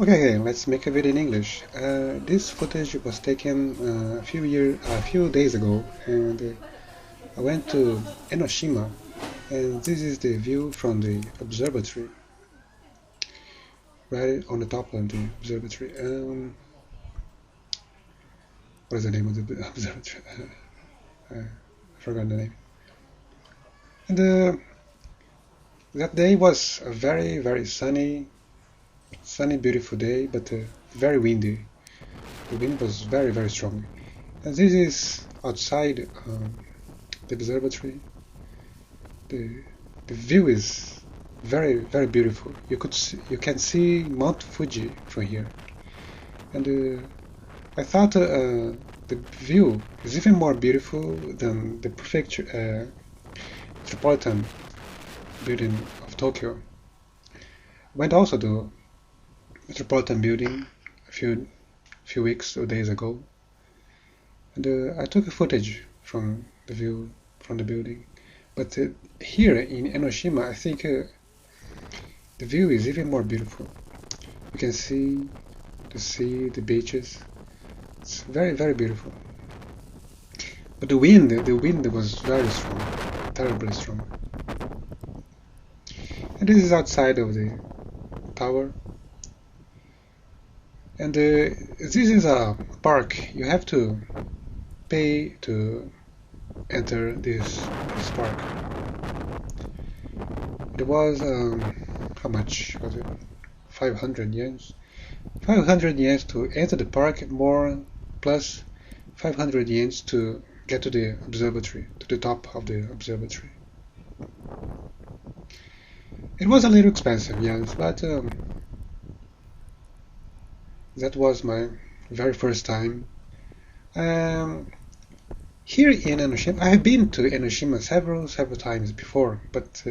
Okay, let's make a video in English. This footage was taken a few days ago, and I went to Enoshima, and this is the view from the observatory, right on the top of the observatory. What is the name of the observatory? I forgot the name. And that day was a very sunny, beautiful day, but very windy. The wind was very strong. And this is outside the observatory. The the view is very beautiful. You can see Mount Fuji from here, and I thought the view is even more beautiful than the prefecture metropolitan building of Tokyo. Went also to metropolitan building a few weeks or days ago, and I took a footage from the view from the building. But here in Enoshima, I think the view is even more beautiful. You can see the sea, the beaches. It's very beautiful. But the wind was very strong, terribly strong. And this is outside of the tower. And this is a park. You have to pay to enter this park. It was how much was it? 500 yens. 500 yens to enter the park, more plus 500 yens to get to the observatory, to the top of the observatory. It was a little expensive, yes, but that was my very first time. Here in Enoshima, I have been to Enoshima several times before, but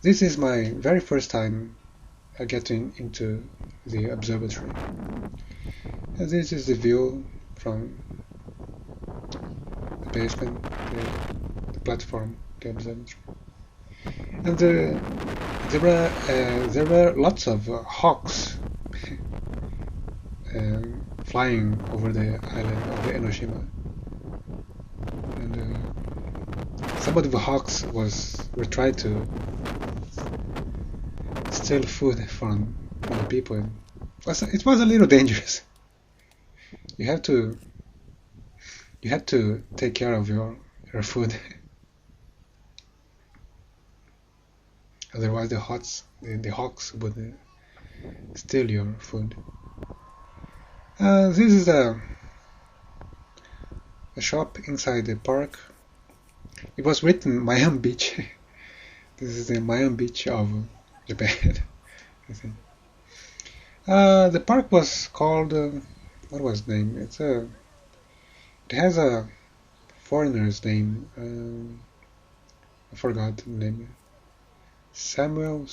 this is my very first time getting into the observatory. And this is the view from the basement, the platform, the observatory. And there were lots of hawks flying over the island of the Enoshima, and some of the hawks were trying to steal food from the people. It was a little dangerous. You have to take care of your food. Otherwise, the hawks would steal your food. This is a shop inside the park. It was written Mayan Beach. This is the Mayan Beach of Japan, I think. The park was called what was the name? It has a foreigner's name. I forgot the name. Samuel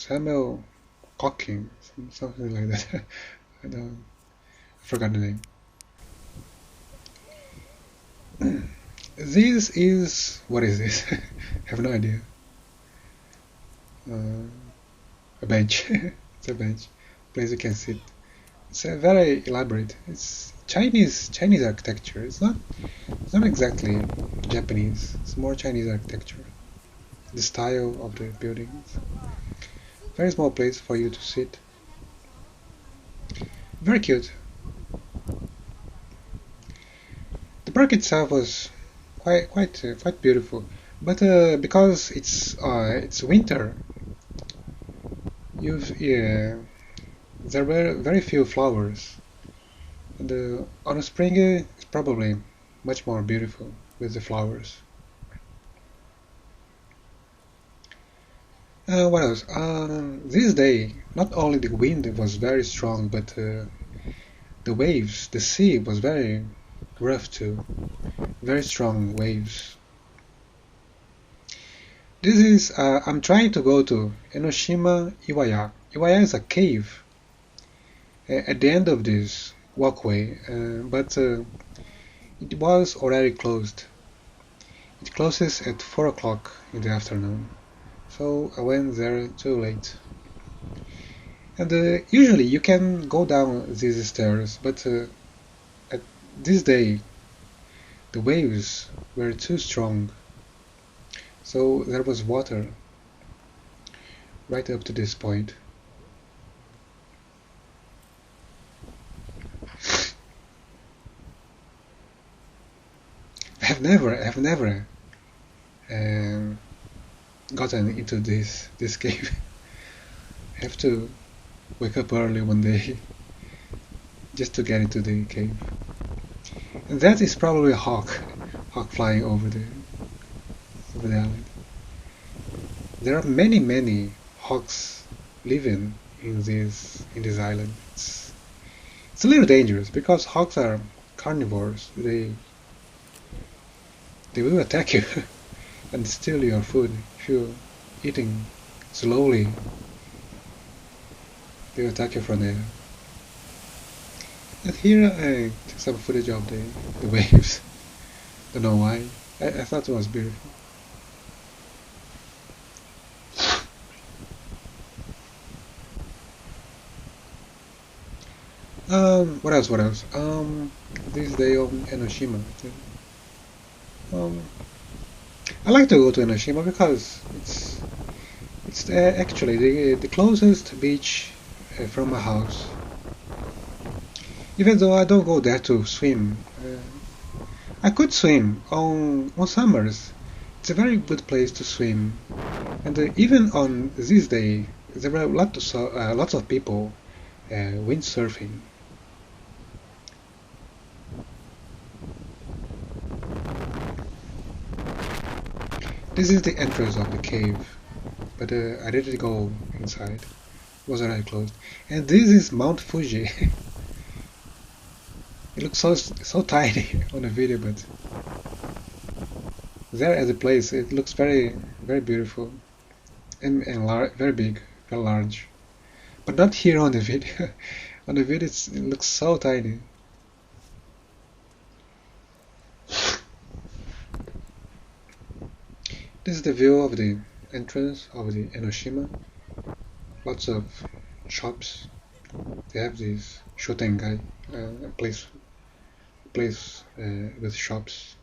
Cocking, something like that. I forgot the name. This is, what is this? I have no idea. A bench. It's a bench, place you can sit. It's very elaborate. It's Chinese architecture. It's not exactly Japanese. It's more Chinese architecture. The style of the buildings. Very small place for you to sit. Very cute. The park itself was quite beautiful, but because it's winter, there were very few flowers, and on a spring it's probably much more beautiful with the flowers. What else? This day, not only the wind was very strong, but the waves, the sea was very rough too. Very strong waves. This is, I'm trying to go to Enoshima Iwaya. Iwaya is a cave at the end of this walkway, but it was already closed. It closes at 4 o'clock in the afternoon, so I went there too late. And usually you can go down these stairs, but at this day the waves were too strong, so there was water right up to this point. I have never um, gotten into this cave. I have to wake up early one day just to get into the cave. And that is probably a hawk flying over the island. There are many hawks living in this island. It's a little dangerous because hawks are carnivores. They will attack you and steal your food if you're eating slowly. They will attack you from there. And here I took some footage of the waves. Don't know why. I thought it was beautiful. What else? What else? This day on Enoshima. I like to go to Enoshima because it's actually the closest beach from my house. Even though I don't go there to swim, I could swim on summers. It's a very good place to swim, and even on this day, there were lots of people windsurfing. This is the entrance of the cave, but I didn't go inside. It was already closed. And this is Mount Fuji. It looks so tiny on the video, but there at the place it looks very beautiful and very big, very large. But not here on the video. On the video it looks so tiny. This is the view of the entrance of the Enoshima. Lots of shops. They have this Shotengai, place with shops.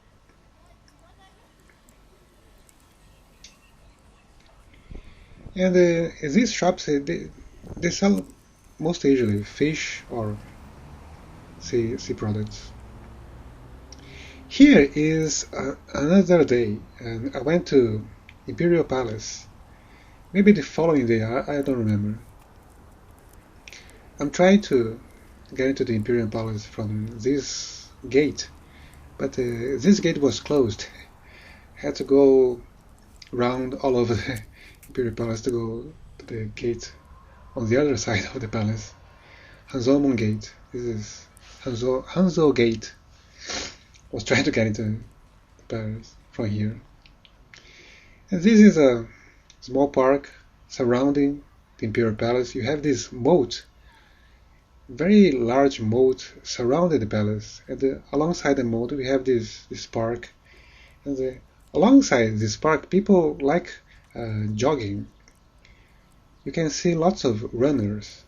And these shops they sell most usually fish or sea products. Here is another day, and I went to Imperial Palace. Maybe the following day, I don't remember. I'm trying to get into the Imperial Palace from this gate, but this gate was closed. I had to go round all over the Imperial Palace to go to the gate on the other side of the palace. Hanzomon Gate. This is Hanzo Gate. I was trying to get into Paris from here. And this is a small park surrounding the Imperial Palace. You have this moat, very large moat surrounding the palace. And alongside the moat we have this park. And alongside this park people like jogging. You can see lots of runners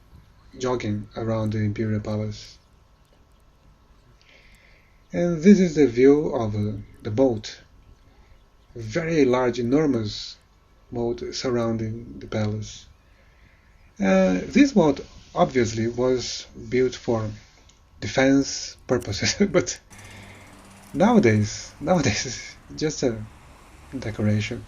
jogging around the Imperial Palace. And this is the view of the moat. A very large, enormous moat surrounding the palace. This moat obviously was built for defense purposes, but nowadays it's just a decoration.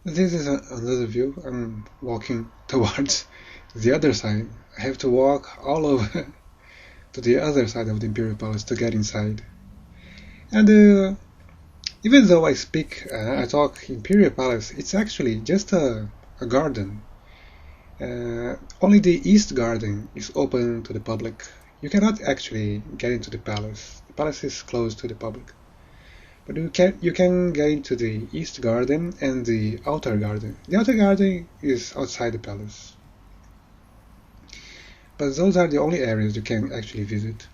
This is another view. I'm walking towards the other side. I have to walk all over to the other side of the Imperial Palace to get inside. And even though I talk Imperial Palace, it's actually just a garden. Only the East Garden is open to the public. You cannot actually get into the palace. The palace is closed to the public. But you can get into the East Garden and the Outer Garden. The Outer Garden is outside the palace. But those are the only areas you can actually visit.